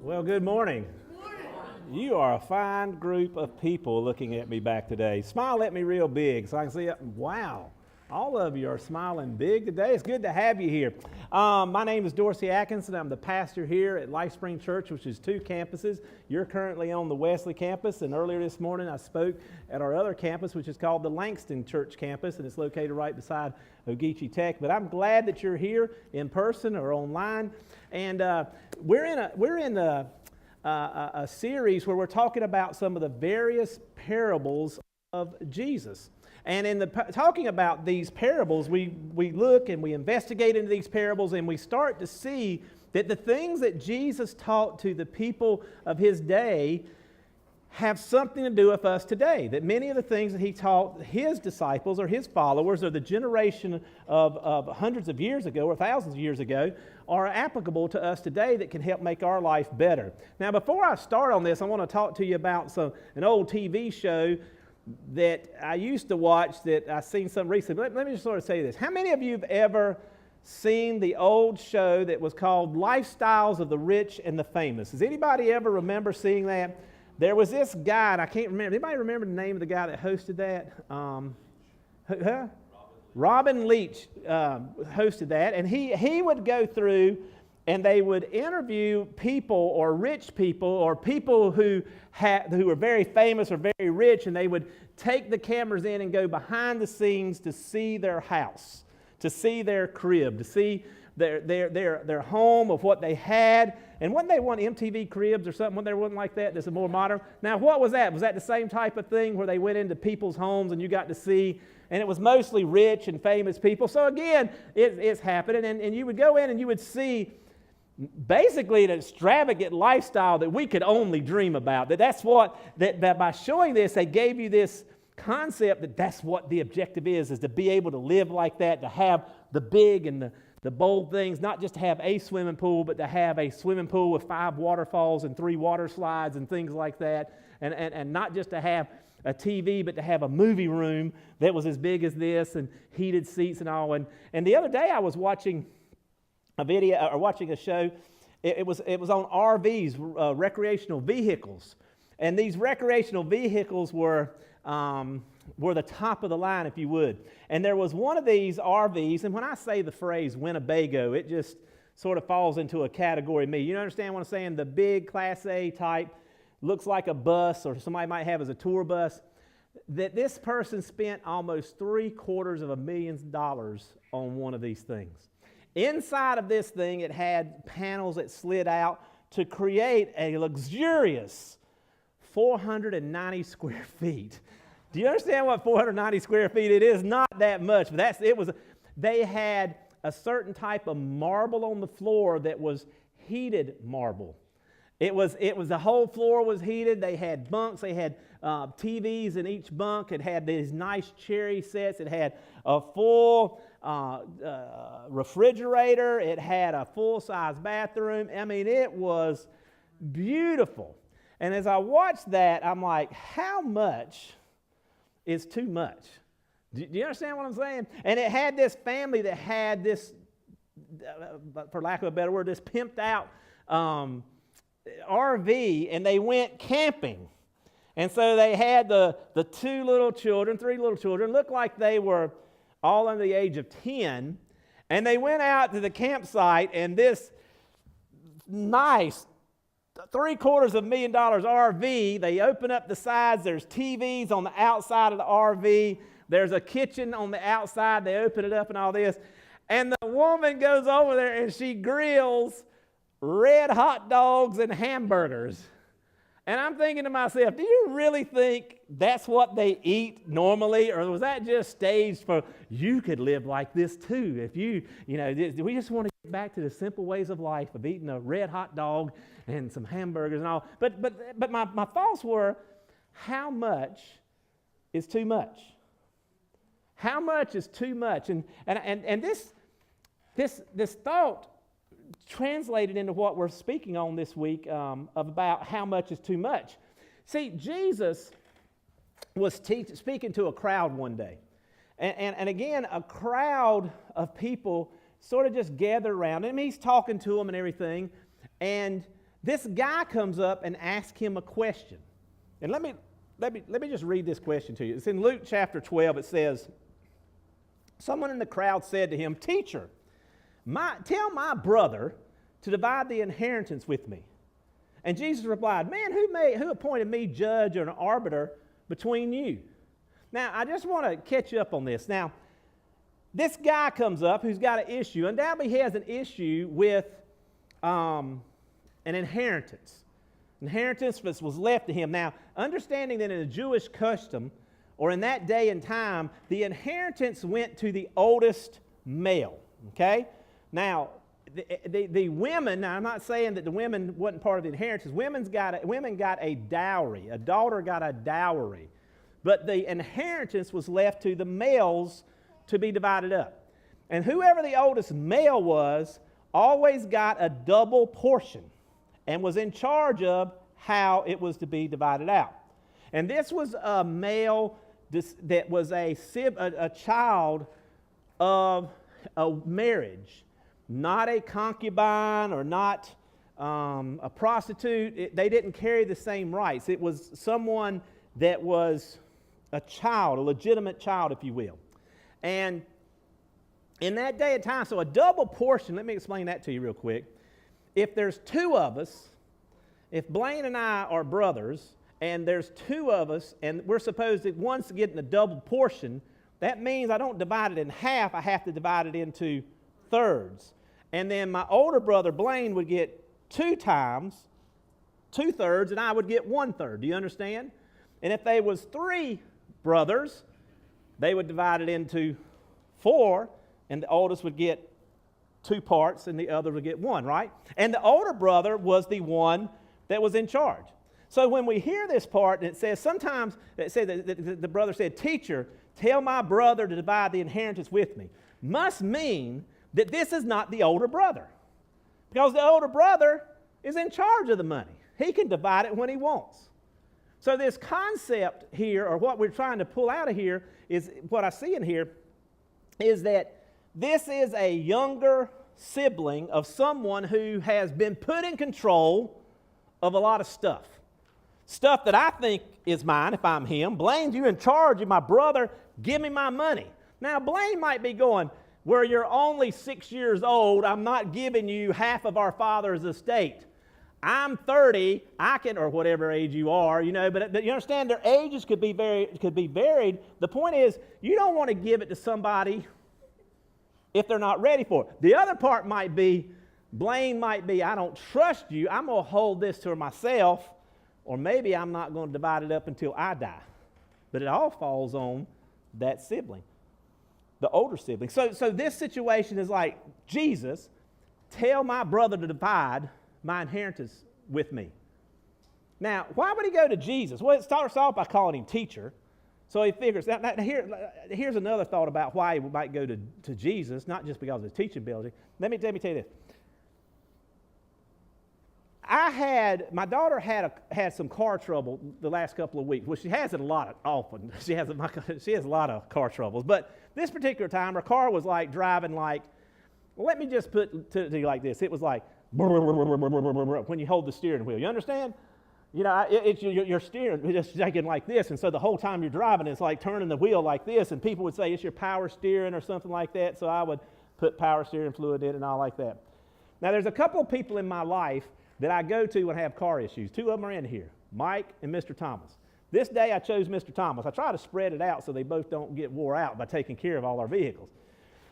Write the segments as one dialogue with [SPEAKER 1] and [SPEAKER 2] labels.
[SPEAKER 1] Well, good morning. You are a fine group of people looking at me back today. Smile at me real big so I can see it. Wow, all of you are smiling big today. It's good to have you here. My name is Dorsey Atkinson. I'm the pastor here at LifeSpring Church, which is 2 campuses. You're currently on the Wesley campus, and earlier this morning I spoke at our other campus, which is called the Langston Church campus, and it's located right beside Ogeechee Tech. But I'm glad that you're here in person or online. And we're in a series where we're talking about some of the various parables of Jesus. And in talking about these parables, we look and we investigate into these parables, and we start to see that the things that Jesus taught to the people of his day have something to do with us today. That many of the things that he taught his disciples or his followers or the generation of hundreds of years ago or thousands of years ago are applicable to us today that can help make our life better. Now, before I start on this, I want to talk to you about an old TV show that I used to watch that I've seen some recently. Let me just sort of say this. How many of you have ever seen the old show that was called Lifestyles of the Rich and the Famous? Does anybody ever remember seeing that? There was this guy, and I can't remember. Anybody remember the name of the guy that hosted that? Robin Leach hosted that, and he would go through and they would interview people or rich people or people who were very famous or very rich, and they would take the cameras in and go behind the scenes to see their house, to see their crib, to see their home of what they had. And wasn't they one MTV Cribs or something? When there wasn't like that, that's a more modern. Now, what was that? Was that the same type of thing where they went into people's homes and you got to see, and it was mostly rich and famous people? So again, it's happening, and you would go in and you would see basically an extravagant lifestyle that we could only dream about. That by showing this, they gave you this concept that that's what the objective is to be able to live like that, to have the big and the bold things, not just to have a swimming pool, but to have a swimming pool with 5 waterfalls and 3 water slides and things like that. And not just to have a TV, but to have a movie room that was as big as this and heated seats and all. And the other day I was watching a video or watching a show. It was on RVs, recreational vehicles. And these recreational vehicles were the top of the line, if you would. And there was one of these RVs, and when I say the phrase Winnebago, it just sort of falls into a category of me. You understand what I'm saying? The big Class A type, looks like a bus or somebody might have as a tour bus. That this person spent almost $750,000 on one of these things. Inside of this thing, it had panels that slid out to create a luxurious 490 square feet. Do you understand what 490 square feet? It is not that much, but they had a certain type of marble on the floor that was heated marble. It was the whole floor was heated. They had bunks. They had TVs in each bunk. It had these nice cherry sets. It had a full refrigerator. It had a full-size bathroom. I mean, it was beautiful. And as I watched that, I'm like, how much is too much? Do you understand what I'm saying? And it had this family that had this, for lack of a better word, this pimped out RV, and they went camping. And so they had the 3 little children, looked like they were all under the age of 10, and they went out to the campsite, and this nice $750,000 RV, they open up the sides, there's TVs on the outside of the RV, there's a kitchen on the outside, they open it up and all this, and the woman goes over there and she grills red hot dogs and hamburgers. And I'm thinking to myself, do you really think that's what they eat normally? Or was that just staged for, you could live like this too? If we just want to get back to the simple ways of life of eating a red hot dog and some hamburgers and all. But my thoughts were, how much is too much? How much is too much? And this thought translated into what we're speaking on this week about how much is too much. See, Jesus was speaking to a crowd one day. And again, a crowd of people sort of just gathered around him. He's talking to them and everything. And this guy comes up and asks him a question. And let me just read this question to you. It's in Luke chapter 12. It says, someone in the crowd said to him, "Teacher, tell my brother to divide the inheritance with me." And Jesus replied, "Man, who appointed me judge or an arbiter between you?" Now, I just want to catch you up on this. Now, this guy comes up who's got an issue. Undoubtedly, he has an issue with an inheritance. Inheritance was left to him. Now, understanding that in a Jewish custom, or in that day and time, the inheritance went to the oldest male, okay? Now, the women, now I'm not saying that the women wasn't part of the inheritance. Women got a dowry. A daughter got a dowry. But the inheritance was left to the males to be divided up. And whoever the oldest male was always got a double portion and was in charge of how it was to be divided out. And this was a male that was a child of a marriage, not a concubine or not a prostitute. They didn't carry the same rights. It was someone that was a child, a legitimate child, if you will. And in that day and time, so a double portion, let me explain that to you real quick. If there's two of us, if Blaine and I are brothers, and there's two of us, and we're supposed to, one's getting a double portion, that means I don't divide it in half, I have to divide it into thirds. And then my older brother, Blaine, would get 2 times, 2/3, and I would get 1/3. Do you understand? And if they was 3 brothers, they would divide it into 4, and the oldest would get 2 parts, and the other would get 1, right? And the older brother was the one that was in charge. So when we hear this part, and it says sometimes, it says that the brother said, "Teacher, tell my brother to divide the inheritance with me," must mean that this is not the older brother. Because the older brother is in charge of the money. He can divide it when he wants. So this concept here, or what we're trying to pull out of here, is what I see in here, is that this is a younger sibling of someone who has been put in control of a lot of stuff. Stuff that I think is mine if I'm him. Blaine, you in charge of my brother, give me my money. Now, Blaine might be going, "Where you're only 6 years old, I'm not giving you half of our father's estate. I'm 30, I can," or whatever age you are, but you understand their ages could be varied. The point is, you don't want to give it to somebody if they're not ready for it. The other part might be, Blaine might be, "I don't trust you, I'm going to hold this to myself, or maybe I'm not going to divide it up until I die." But it all falls on that sibling, the older sibling. So this situation is like, "Jesus, tell my brother to divide my inheritance with me." Now, why would he go to Jesus? Well, it starts off by calling him teacher. So he figures, here's another thought about why he might go to Jesus, not just because of his teaching ability. Let me tell you this. My daughter had some car trouble the last couple of weeks. Well, she has it a lot often. She has a lot of car troubles. But this particular time, her car was like driving like, let me just put it to you like this. It was like, when you hold the steering wheel. You understand? Your steering just shaking like this, and so the whole time you're driving, it's like turning the wheel like this, and people would say it's your power steering or something like that, so I would put power steering fluid in it and all like that. Now, there's a couple of people in my life that I go to when I have car issues. 2 of them are in here, Mike and Mr. Thomas. This day I chose Mr. Thomas. I try to spread it out so they both don't get wore out by taking care of all our vehicles.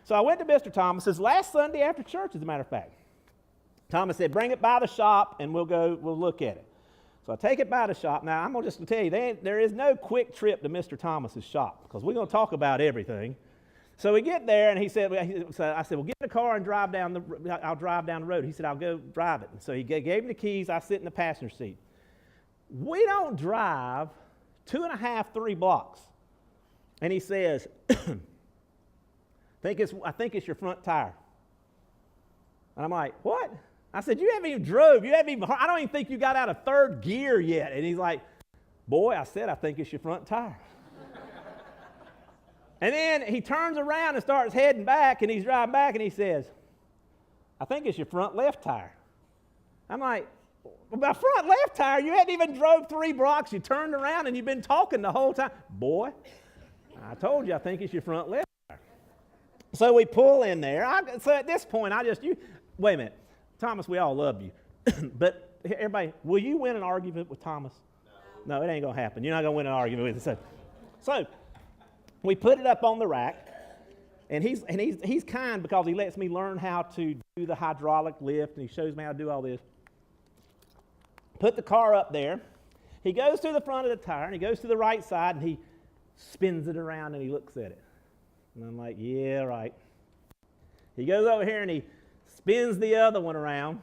[SPEAKER 1] So I went to Mr. Thomas's last Sunday after church, as a matter of fact. Thomas said, "Bring it by the shop and we'll look at it." So I take it by the shop. Now, I'm going to just tell you, there is no quick trip to Mr. Thomas's shop because we're going to talk about everything. So we get there, and I said, "Well, get in the car and drive I'll drive down the road." He said, "I'll go drive it." And so he gave me the keys. I sit in the passenger seat. We don't drive 2.5, 3 blocks. And he says, I think it's your front tire. And I'm like, "What?" I said, "You haven't even drove. I don't even think you got out of 3rd gear yet." And he's like, "Boy," I said, "I think it's your front tire." And then he turns around and starts heading back, and he's driving back, and he says, "I think it's your front left tire." I'm like, My front left tire, you hadn't even drove 3 blocks. You turned around and you've been talking the whole time. Boy, I told you, I think it's your front left tire. So we pull in there. So at this point, wait a minute. Thomas, we all love you. But everybody, will you win an argument with Thomas? No, it ain't going to happen. You're not going to win an argument with him. So we put it up on the rack. And he's kind because he lets me learn how to do the hydraulic lift, and he shows me how to do all this. Put the car up there. He goes to the front of the tire, and he goes to the right side, and he spins it around, and he looks at it. And I'm like, yeah, right. He goes over here, and he spins the other one around,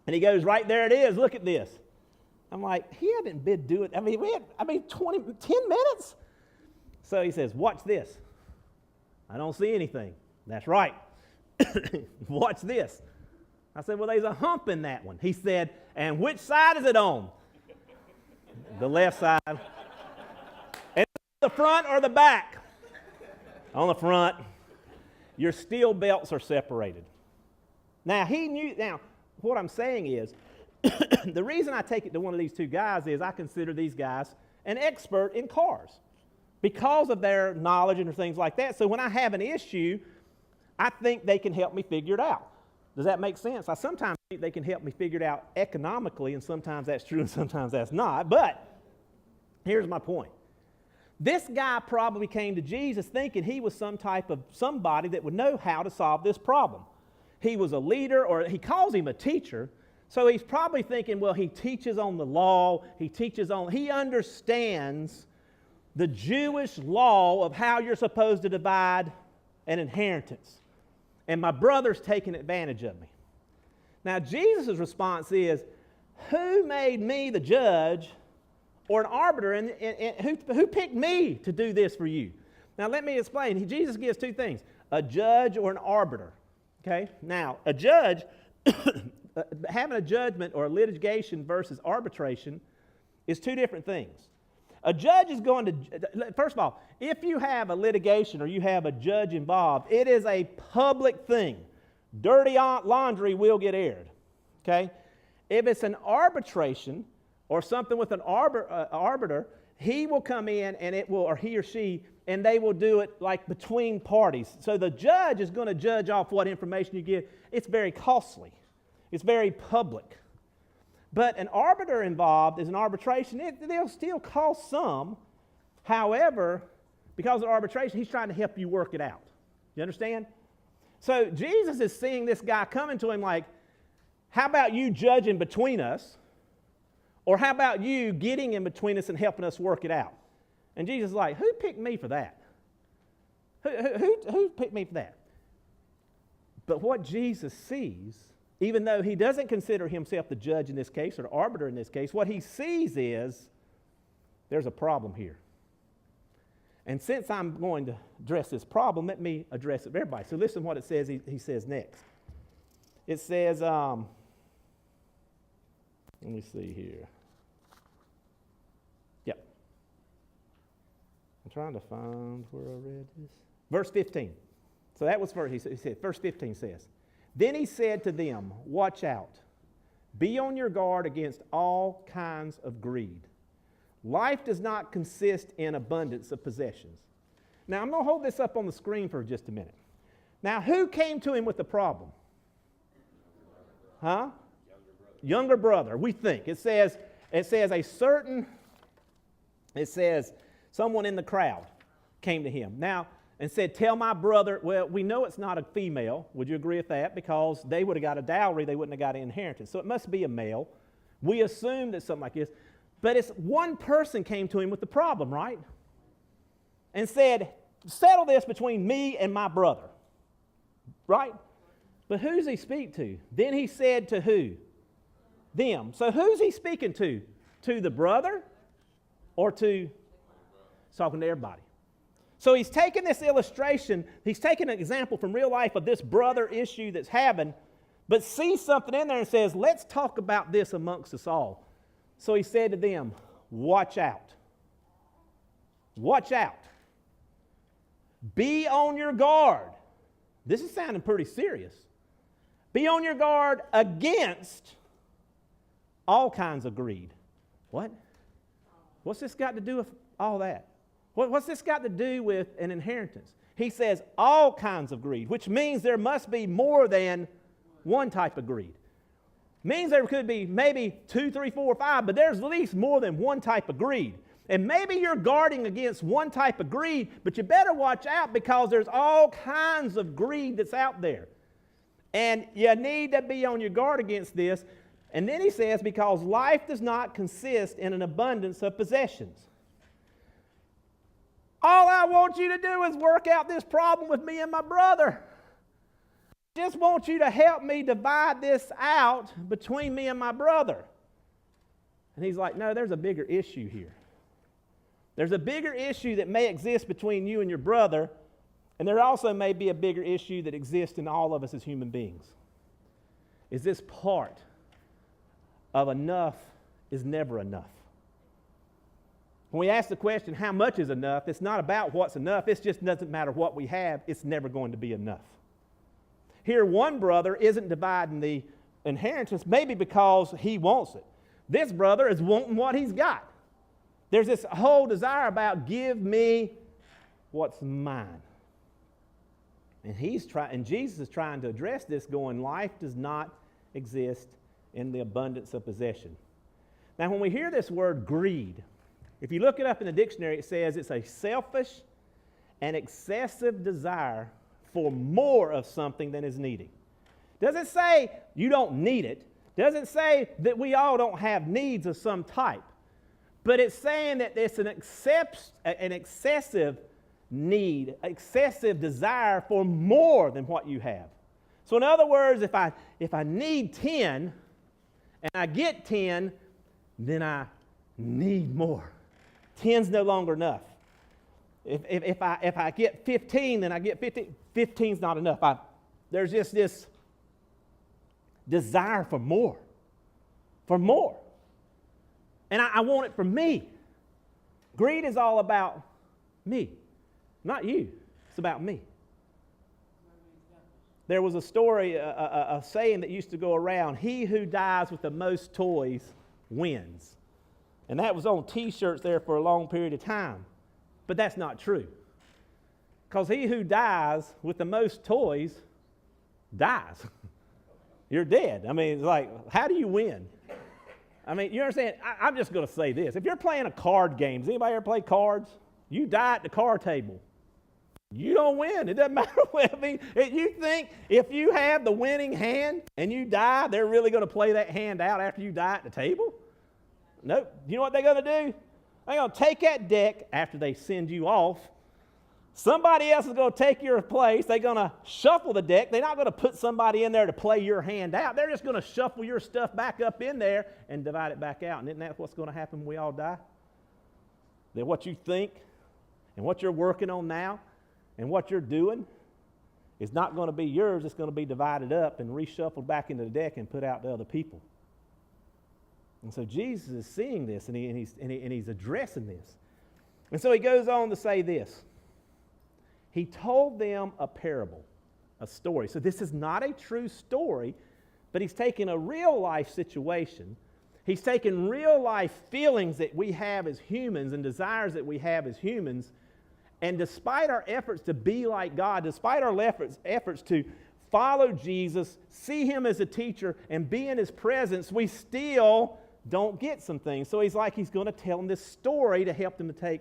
[SPEAKER 1] and he goes, right there it is. Look at this. I'm like, he hadn't been doing it. 10 minutes? So he says, watch this. I don't see anything. That's right. Watch this. I said, well, there's a hump in that one. He said, and which side is it on? The left side. And the front or the back? On the front. Your steel belts are separated. Now, he knew. Now, what I'm saying is, the reason I take it to one of these 2 guys is I consider these guys an expert in cars, because of their knowledge and things like that. So when I have an issue, I think they can help me figure it out. Does that make sense? I sometimes think they can help me figure it out economically, and sometimes that's true and sometimes that's not. But here's my point. This guy probably came to Jesus thinking he was some type of somebody that would know how to solve this problem. He was a leader, or he calls him a teacher. So he's probably thinking, well, he teaches on the law. He understands the Jewish law of how you're supposed to divide an inheritance. And my brother's taking advantage of me. Now, Jesus' response is, who made me the judge or an arbiter, and who picked me to do this for you? Now, let me explain. Jesus gives 2 things, a judge or an arbiter. Okay? Now, a judge, having a judgment or a litigation versus arbitration is 2 different things. A judge is going to, first of all, if you have a litigation or you have a judge involved, it is a public thing. Dirty laundry will get aired, okay? If it's an arbitration or something with an arbiter, he will come in and it will, or he or she, and they will do it like between parties. So the judge is going to judge off what information you give. It's very costly. It's very public. But an arbiter involved is an arbitration. They'll still cost some. However, because of arbitration, he's trying to help you work it out. You understand? So Jesus is seeing this guy coming to him like, how about you judging between us? Or how about you getting in between us and helping us work it out? And Jesus is like, who picked me for that? Who picked me for that? But what Jesus sees, even though he doesn't consider himself the judge in this case or the arbiter in this case, what he sees is there's a problem here. And since I'm going to address this problem, let me address it for everybody. So listen to what it says. He says next. It says, let me see here. Yep. I'm trying to find where I read this. Verse 15. So that was first. He said, verse 15 says, then he said to them, watch out. Be on your guard against all kinds of greed. Life does not consist in abundance of possessions. Now, I'm going to hold this up on the screen for just a minute. Now, who came to him with the problem? Huh? Younger brother, we think. It says someone in the crowd came to him. Now, and said, tell my brother, well, we know it's not a female. Would you agree with that? Because they would have got a dowry, they wouldn't have got an inheritance. So it must be a male. We assume that something like this. But it's one person came to him with the problem, right? And said, settle this between me and my brother. Right? But who's he speak to? Then he said to who? Them. So who's he speaking to? To the brother? Or to? He's talking to everybody. So he's taking this illustration, he's taking an example from real life of this brother issue that's happened, but sees something in there and says, let's talk about this amongst us all. So he said to them, watch out. Watch out. Be on your guard. This is sounding pretty serious. Be on your guard against all kinds of greed. What? What's this got to do with all that? What's this got to do with an inheritance? He says all kinds of greed, which means there must be more than one type of greed. Means there could be maybe 2, 3, 4, 5, but there's at least more than one type of greed. And maybe you're guarding against one type of greed, but you better watch out because there's all kinds of greed that's out there. And you need to be on your guard against this. And then he says, because life does not consist in an abundance of possessions. All I want you to do is work out this problem with me and my brother. I just want you to help me divide this out between me and my brother. And he's like, no, there's a bigger issue here. There's a bigger issue that may exist between you and your brother, and there also may be a bigger issue that exists in all of us as human beings. Is this part of enough is never enough? When we ask the question, how much is enough, it's not about what's enough. It just doesn't matter what we have. It's never going to be enough. Here, one brother isn't dividing the inheritance, maybe because he wants it. This brother is wanting what he's got. There's this whole desire about, give me what's mine. And Jesus is trying to address this, going, life does not exist in the abundance of possession. Now, when we hear this word greed, if you look it up in the dictionary, it says it's a selfish and excessive desire for more of something than is needed. Doesn't say you don't need it. Doesn't say that we all don't have needs of some type. But it's saying that it's an excessive need, excessive desire for more than what you have. So in other words, if I need 10 and I get 10, then I need more. 10's no longer enough. If I get 15, then I get 15. 15's not enough. There's just this desire for more. For more. And I want it for me. Greed is all about me, not you. It's about me. There was a story, a saying that used to go around, he who dies with the most toys wins. And that was on T-shirts there for a long period of time. But that's not true. Because he who dies with the most toys dies. You're dead. I mean, it's like, how do you win? I mean, you understand? I'm just going to say this. If you're playing a card game, does anybody ever play cards? You die at the card table. You don't win. It doesn't matter what. I mean, you think if you have the winning hand and you die, they're really going to play that hand out after you die at the table? Nope. You know what they're going to do? They're going to take that deck after they send you off. Somebody else is going to take your place. They're going to shuffle the deck. They're not going to put somebody in there to play your hand out. They're just going to shuffle your stuff back up in there and divide it back out. And isn't that what's going to happen when we all die? That what you think and what you're working on now and what you're doing is not going to be yours. It's going to be divided up and reshuffled back into the deck and put out to other people. And so Jesus is seeing this and he's addressing this. And so he goes on to say this. He told them a parable, a story. So this is not a true story, but he's taken a real life situation. He's taken real life feelings that we have as humans and desires that we have as humans. And despite our efforts to be like God, despite our efforts to follow Jesus, see him as a teacher, and be in his presence, we still don't get some things. So he's going to tell them this story to help them to take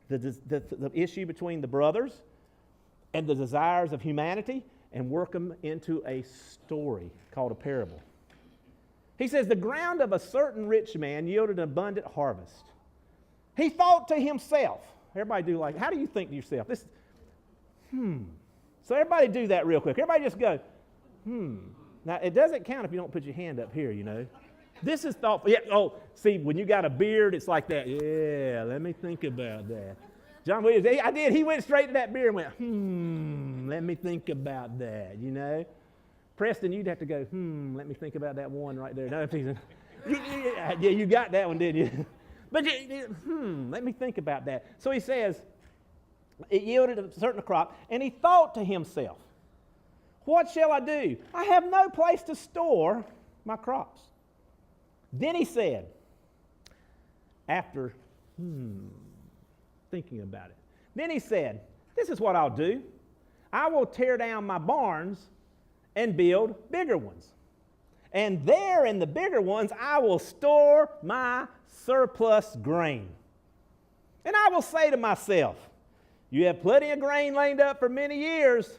[SPEAKER 1] the issue between the brothers and the desires of humanity and work them into a story called a parable. He says, the ground of a certain rich man yielded an abundant harvest. He thought to himself, everybody do how do you think to yourself? So everybody do that real quick. Everybody just go, Now, it doesn't count if you don't put your hand up here, you know. This is thoughtful. Yeah, see, when you got a beard, it's like that. Yeah, let me think about that. John Williams, he went straight to that beard and went, let me think about that, you know. Preston, you'd have to go, let me think about that one right there. No, yeah, you got that one, didn't you? But, let me think about that. So he says, it yielded a certain crop, and he thought to himself, what shall I do? I have no place to store my crops. Then he said, after thinking about it, then he said, this is what I'll do. I will tear down my barns and build bigger ones. And there in the bigger ones, I will store my surplus grain. And I will say to myself, you have plenty of grain laid up for many years.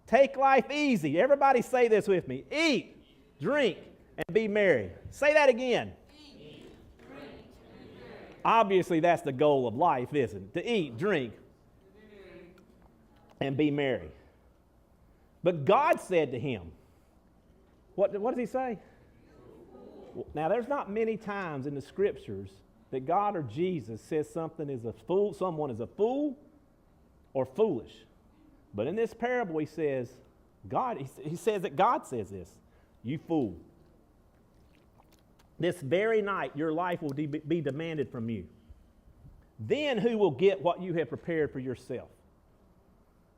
[SPEAKER 1] Take life easy. Everybody say this with me. Eat, drink, and be merry. Say that again. Eat, drink, and be merry. Obviously, that's the goal of life, isn't it? To eat, drink, and be merry. But God said to him, what does he say? Now, there's not many times in the scriptures that God or Jesus says someone is a fool or foolish. But in this parable, he says, he says that God says this, you fool. This very night, your life will be demanded from you. Then who will get what you have prepared for yourself?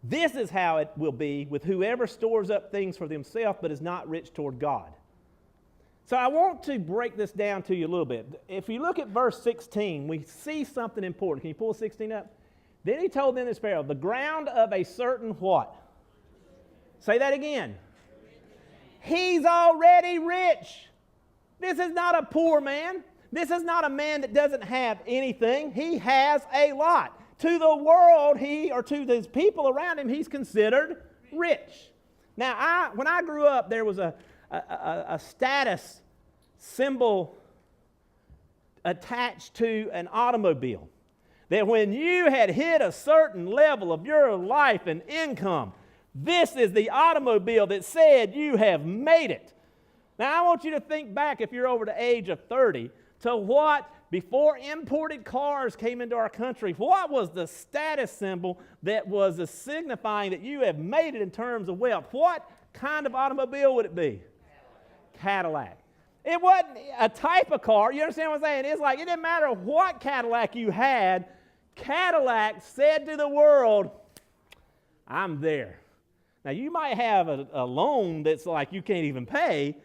[SPEAKER 1] This is how it will be with whoever stores up things for themselves but is not rich toward God. So I want to break this down to you a little bit. If you look at verse 16, we see something important. Can you pull 16 up? Then he told them this parable, the ground of a certain what? Say that again. He's already rich. This is not a poor man. This is not a man that doesn't have anything. He has a lot. To the world, to his people around him, he's considered rich. Now, when I grew up, there was a status symbol attached to an automobile. That when you had hit a certain level of your life and income, this is the automobile that said you have made it. Now, I want you to think back, if you're over the age of 30, to what, before imported cars came into our country, what was the status symbol that was signifying that you have made it in terms of wealth? What kind of automobile would it be? Cadillac. It wasn't a type of car. You understand what I'm saying? It's like it didn't matter what Cadillac you had. Cadillac said to the world, I'm there. Now, you might have a loan that's like you can't even pay,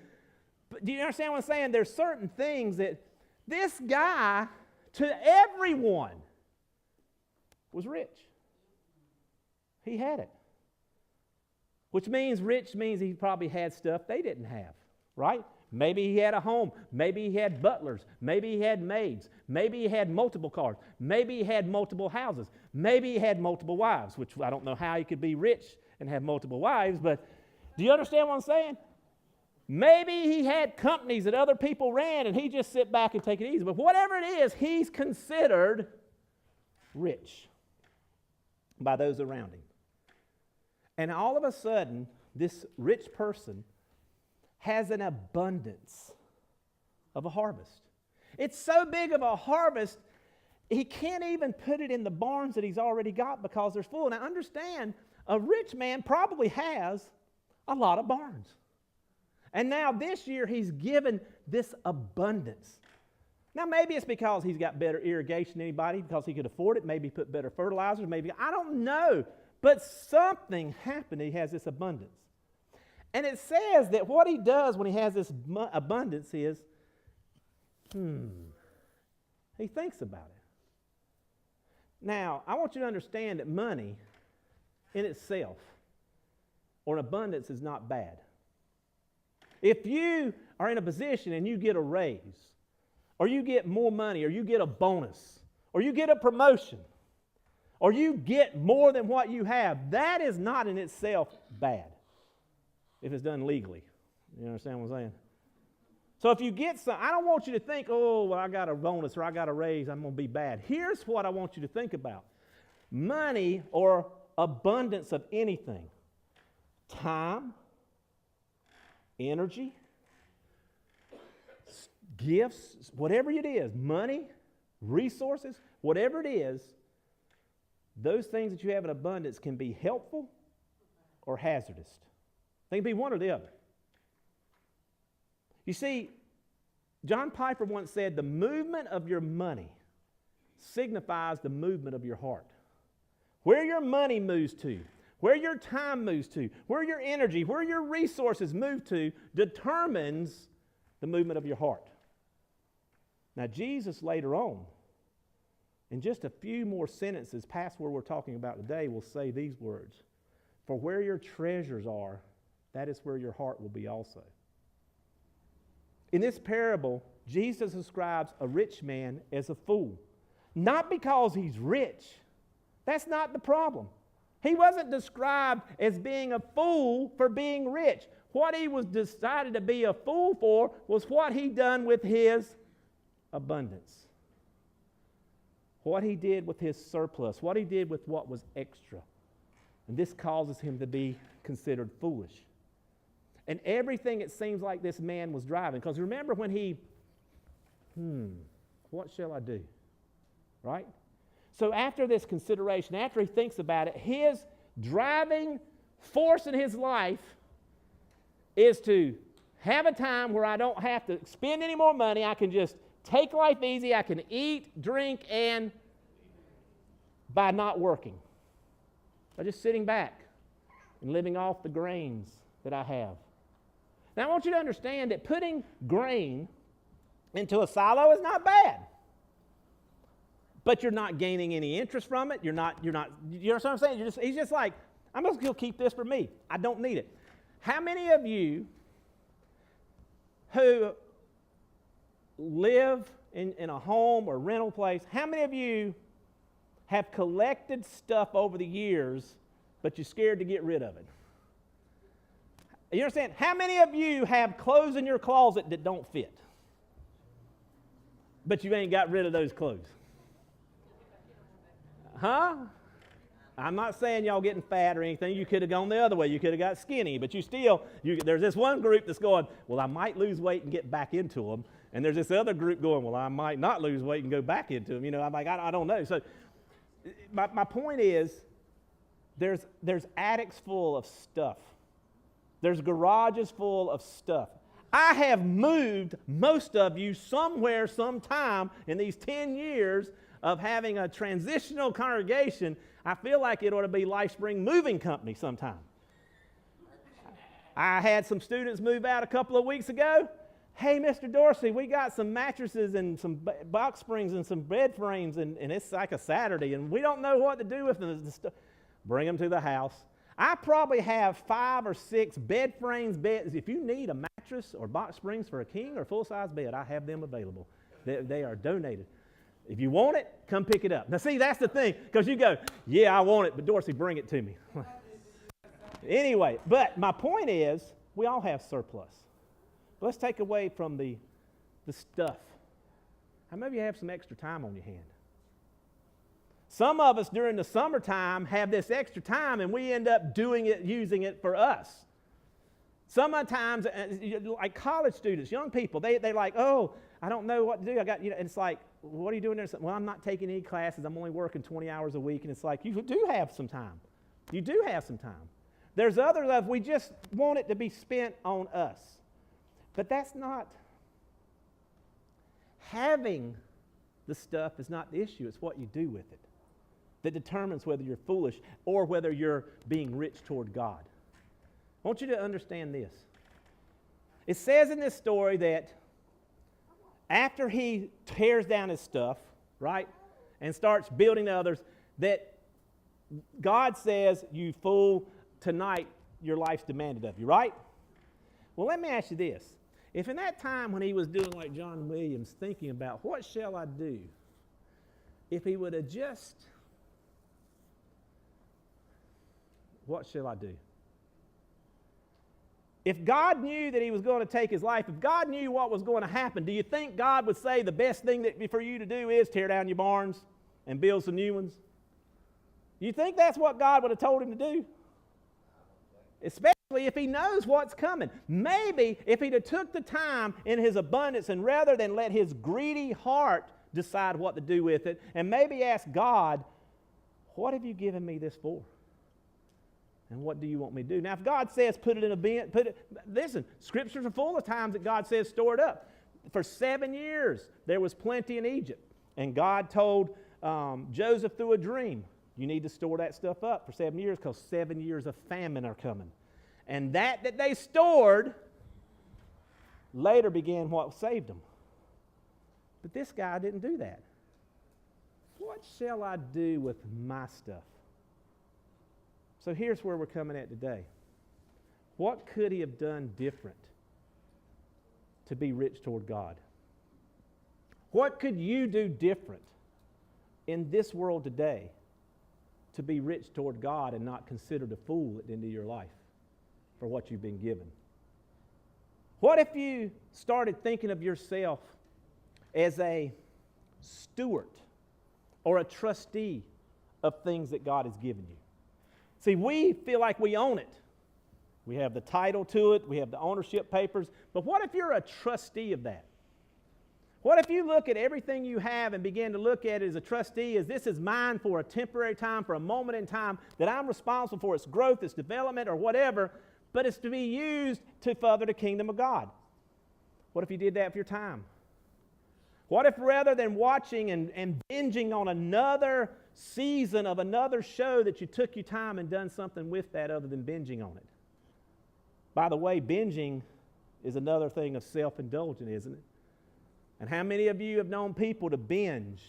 [SPEAKER 1] but do you understand what I'm saying? There's certain things that this guy, to everyone, was rich. He had it. Which means rich means he probably had stuff they didn't have, right? Maybe he had a home. Maybe he had butlers. Maybe he had maids. Maybe he had multiple cars. Maybe he had multiple houses. Maybe he had multiple wives, which I don't know how he could be rich and have multiple wives, but do you understand what I'm saying? Maybe he had companies that other people ran and he just sit back and take it easy. But whatever it is, he's considered rich by those around him. And all of a sudden, this rich person has an abundance of a harvest. It's so big of a harvest, he can't even put it in the barns that he's already got because they're full. Now understand, a rich man probably has a lot of barns. And now this year he's given this abundance. Now maybe it's because he's got better irrigation than anybody, because he could afford it, maybe put better fertilizers, maybe, I don't know. But something happened, he has this abundance. And it says that what he does when he has this abundance is, he thinks about it. Now, I want you to understand that money in itself, or an abundance, is not bad. If you are in a position and you get a raise, or you get more money, or you get a bonus, or you get a promotion, or you get more than what you have, that is not in itself bad if it's done legally. You understand what I'm saying? So if you get some, I don't want you to think, oh, well, I got a bonus or I got a raise, I'm going to be bad. Here's what I want you to think about. Money or abundance of anything, time, energy, gifts, whatever it is, money, resources, whatever it is, those things that you have in abundance can be helpful or hazardous. They can be one or the other. You see, John Piper once said, the movement of your money signifies the movement of your heart. Where your money moves to, where your time moves to, where your energy, where your resources move to, determines the movement of your heart. Now, Jesus later on, in just a few more sentences past where we're talking about today, will say these words: "For where your treasures are, that is where your heart will be also." In this parable, Jesus describes a rich man as a fool. Not because he's rich. That's not the problem. He wasn't described as being a fool for being rich. What he was decided to be a fool for was what he done with his abundance. What he did with his surplus. What he did with what was extra. And this causes him to be considered foolish. And everything it seems like this man was driving. Because remember when he, what shall I do? Right? So after this consideration, after he thinks about it, his driving force in his life is to have a time where I don't have to spend any more money. I can just take life easy. I can eat, drink, and by not working. By just sitting back and living off the grains that I have. Now I want you to understand that putting grain into a silo is not bad. But you're not gaining any interest from it. You know what I'm saying? He's just like, I'm just going to keep this for me. I don't need it. How many of you who live in a home or rental place, how many of you have collected stuff over the years, but you're scared to get rid of it? You understand? How many of you have clothes in your closet that don't fit, but you ain't got rid of those clothes? Huh? I'm not saying y'all getting fat or anything. You could have gone the other way. You could have got skinny, but there's this one group that's going, well, I might lose weight and get back into them. And there's this other group going, well, I might not lose weight and go back into them. I'm like, I don't know. So my point is, there's attics full of stuff. There's garages full of stuff. I have moved most of you somewhere, sometime in these 10 years of having a transitional congregation. I feel like it ought to be LifeSpring Moving Company sometime. I had some students move out a couple of weeks ago. Hey, Mr. Dorsey, we got some mattresses and some box springs and some bed frames, and it's like a Saturday, and we don't know what to do with them. Bring them to the house. I probably have 5 or 6 bed frames, beds. If you need a mattress or box springs for a king or full-size bed, I have them available. They are donated. If you want it, come pick it up. Now, see, that's the thing, because you go, yeah, I want it, but Dorsey, bring it to me. Anyway, but my point is, we all have surplus. But let's take away from the stuff. How many of you have some extra time on your hand? Some of us during the summertime have this extra time, and we end up using it for us. Sometimes, like college students, young people, they like, oh, I don't know what to do. And it's like, what are you doing there? Well, I'm not taking any classes. I'm only working 20 hours a week. And it's like, you do have some time. You do have some time. There's other love. We just want it to be spent on us. But that's not, having the stuff is not the issue. It's what you do with it that determines whether you're foolish or whether you're being rich toward God. I want you to understand this. It says in this story that after he tears down his stuff, right, and starts building others, that God says, you fool, tonight your life's demanded of you, right? Well, let me ask you this. If in that time when he was doing like John Williams, thinking about what shall I do, if he would have just, what shall I do? If God knew that he was going to take his life, if God knew what was going to happen, do you think God would say the best thing for you to do is tear down your barns and build some new ones? You think that's what God would have told him to do? Especially if he knows what's coming. Maybe if he'd have took the time in his abundance and rather than let his greedy heart decide what to do with it, and maybe ask God, what have you given me this for? And what do you want me to do? Now, if God says put it in a bin, listen, scriptures are full of times that God says store it up. For 7 years, there was plenty in Egypt. And God told Joseph through a dream, you need to store that stuff up for 7 years because 7 years of famine are coming. And that they stored later began what saved them. But this guy didn't do that. What shall I do with my stuff? So here's where we're coming at today. What could he have done different to be rich toward God? What could you do different in this world today to be rich toward God and not considered a fool at the end of your life for what you've been given? What if you started thinking of yourself as a steward or a trustee of things that God has given you? See, we feel like we own it. We have the title to it, we have the ownership papers, but what if you're a trustee of that? What if you look at everything you have and begin to look at it as a trustee, as this is mine for a temporary time, for a moment in time, that I'm responsible for its growth, its development, or whatever, but it's to be used to further the kingdom of God? What if you did that with your time? What if rather than watching and binging on another season of another show that you took your time and done something with that other than binging on it? By the way, binging is another thing of self-indulgence, isn't it? And how many of you have known people to binge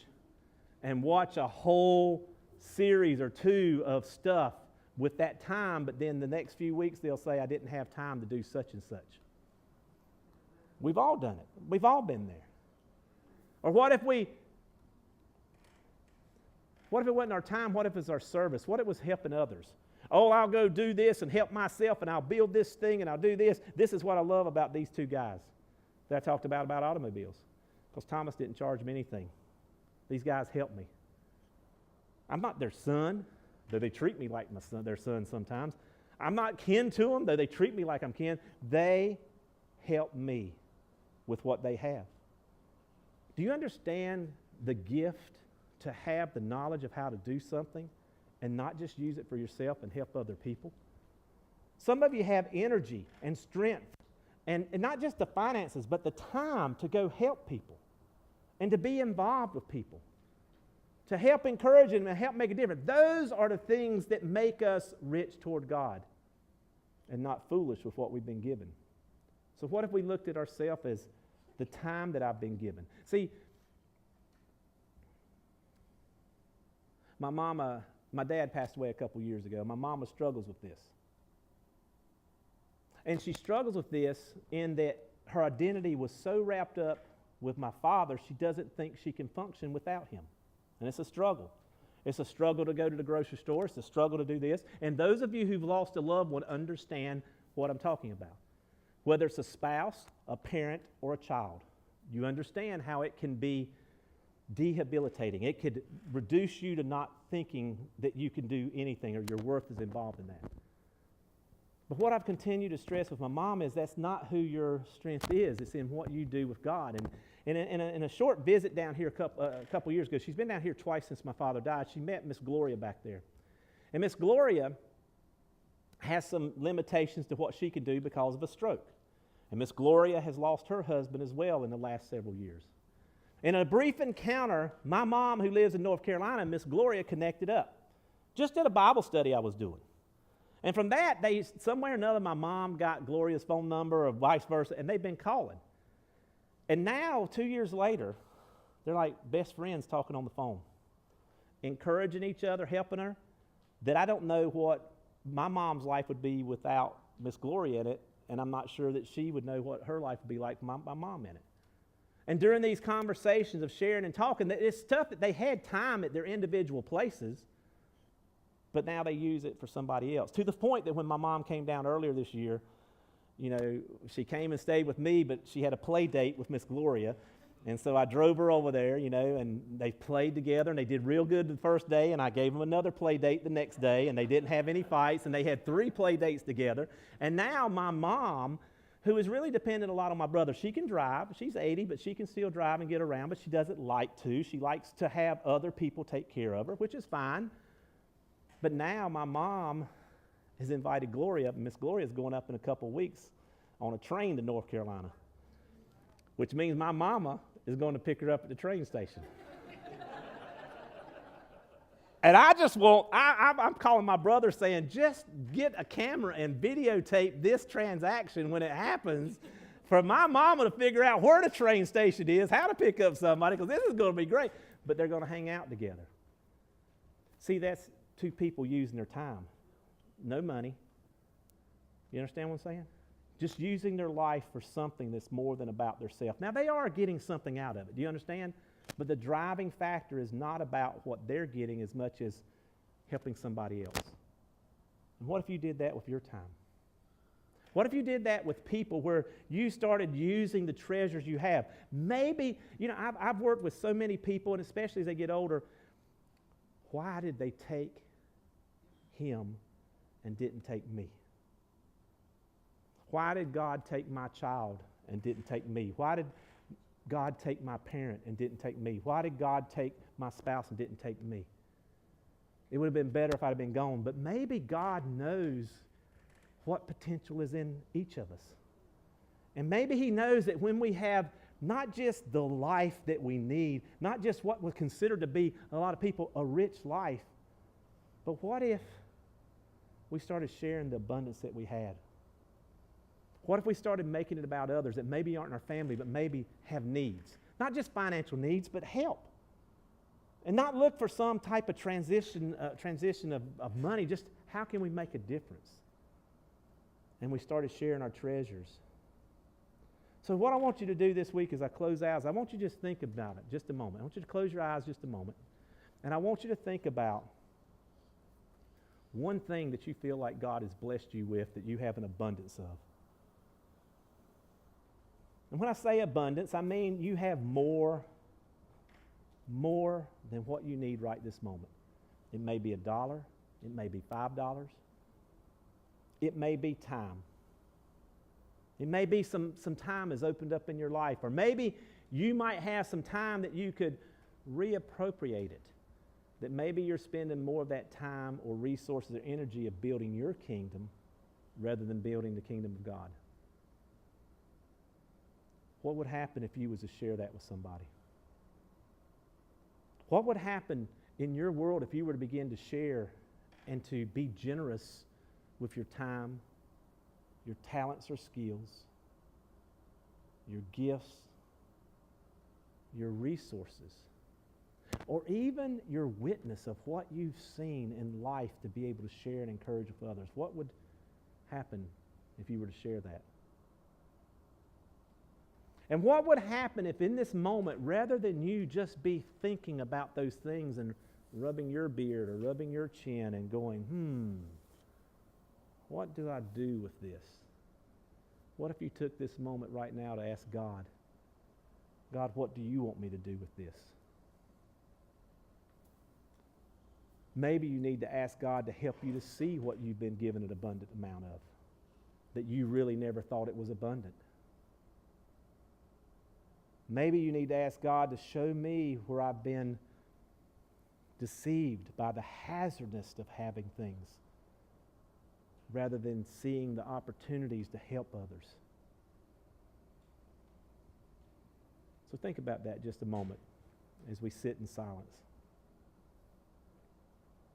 [SPEAKER 1] and watch a whole series or two of stuff with that time, but then the next few weeks they'll say, I didn't have time to do such and such? We've all done it. We've all been there. Or what if it wasn't our time? What if it's our service? What if it was helping others? Oh, I'll go do this and help myself, and I'll build this thing, and I'll do this. This is what I love about these two guys that I talked about automobiles. Because Thomas didn't charge me anything. These guys helped me. I'm not their son, though they treat me like their son sometimes. I'm not kin to them, though they treat me like I'm kin. They help me with what they have. Do you understand the gift to have the knowledge of how to do something and not just use it for yourself and help other people? Some of you have energy and strength, and not just the finances, but the time to go help people and to be involved with people, to help encourage them and help make a difference. Those are the things that make us rich toward God and not foolish with what we've been given. So what if we looked at ourselves as the time that I've been given? See, my dad passed away a couple years ago. My mama struggles with this. And she struggles with this in that her identity was so wrapped up with my father, she doesn't think she can function without him. And it's a struggle. It's a struggle to go to the grocery store. It's a struggle to do this. And those of you who've lost a loved one understand what I'm talking about. Whether it's a spouse, a parent, or a child, you understand how it can be debilitating. It could reduce you to not thinking that you can do anything or your worth is involved in that. But what I've continued to stress with my mom is that's not who your strength is. It's in what you do with God. And in a short visit down here a couple years ago, she's been down here twice since my father died. She met Miss Gloria back there. And Miss Gloria has some limitations to what she can do because of a stroke. And Miss Gloria has lost her husband as well in the last several years. In a brief encounter, my mom, who lives in North Carolina, and Miss Gloria connected up. Just at a Bible study I was doing. And from that, somewhere or another, my mom got Gloria's phone number or vice versa, and they've been calling. And now, 2 years later, they're like best friends talking on the phone, encouraging each other, helping her, that I don't know what my mom's life would be without Miss Gloria in it, and I'm not sure that she would know what her life would be like with my mom in it. And during these conversations of sharing and talking, it's stuff that they had time at their individual places, but now they use it for somebody else. To the point that when my mom came down earlier this year, she came and stayed with me, but she had a play date with Miss Gloria. And so I drove her over there, and they played together, and they did real good the first day, and I gave them another play date the next day, and they didn't have any fights, and they had 3 play dates together. And now my mom, who is really dependent a lot on my brother, she can drive. She's 80, but she can still drive and get around, but she doesn't like to. She likes to have other people take care of her, which is fine. But now my mom has invited Gloria up, and Miss Gloria is going up in a couple of weeks on a train to North Carolina, which means my mama is going to pick her up at the train station. And I'm calling my brother saying, just get a camera and videotape this transaction when it happens, for my mama to figure out where the train station is, how to pick up somebody, because this is going to be great. But they're going to hang out together. See, that's two people using their time. No money. You understand what I'm saying? Just using their life for something that's more than about themselves. Now, they are getting something out of it. Do you understand? But the driving factor is not about what they're getting as much as helping somebody else. And what if you did that with your time? What if you did that with people where you started using the treasures you have? Maybe, I've worked with so many people, and especially as they get older, why did they take him and didn't take me? Why did God take my child and didn't take me? Why did God take my parent and didn't take me? Why did God take my spouse and didn't take me? It would have been better if I'd have been gone, but maybe God knows what potential is in each of us. And maybe he knows that when we have not just the life that we need, not just what we consider to be, a lot of people, a rich life, but what if we started sharing the abundance that we had? What if we started making it about others that maybe aren't in our family, but maybe have needs? Not just financial needs, but help. And not look for some type of transition of money, just how can we make a difference? And we started sharing our treasures. So what I want you to do this week as I close out is I want you to just think about it just a moment. I want you to close your eyes just a moment. And I want you to think about one thing that you feel like God has blessed you with that you have an abundance of. And when I say abundance, I mean you have more than what you need right this moment. It may be $1, it may be $5, it may be time. It may be some time has opened up in your life, or maybe you might have some time that you could reappropriate it, that maybe you're spending more of that time or resources or energy of building your kingdom rather than building the kingdom of God. What would happen if you was to share that with somebody? What would happen in your world if you were to begin to share and to be generous with your time, your talents or skills, your gifts, your resources, or even your witness of what you've seen in life to be able to share and encourage with others? What would happen if you were to share that? And what would happen if in this moment, rather than you just be thinking about those things and rubbing your beard or rubbing your chin and going, what do I do with this? What if you took this moment right now to ask God, God, what do you want me to do with this? Maybe you need to ask God to help you to see what you've been given an abundant amount of, that you really never thought it was abundant. Maybe you need to ask God to show me where I've been deceived by the hazardness of having things rather than seeing the opportunities to help others. So think about that just a moment as we sit in silence.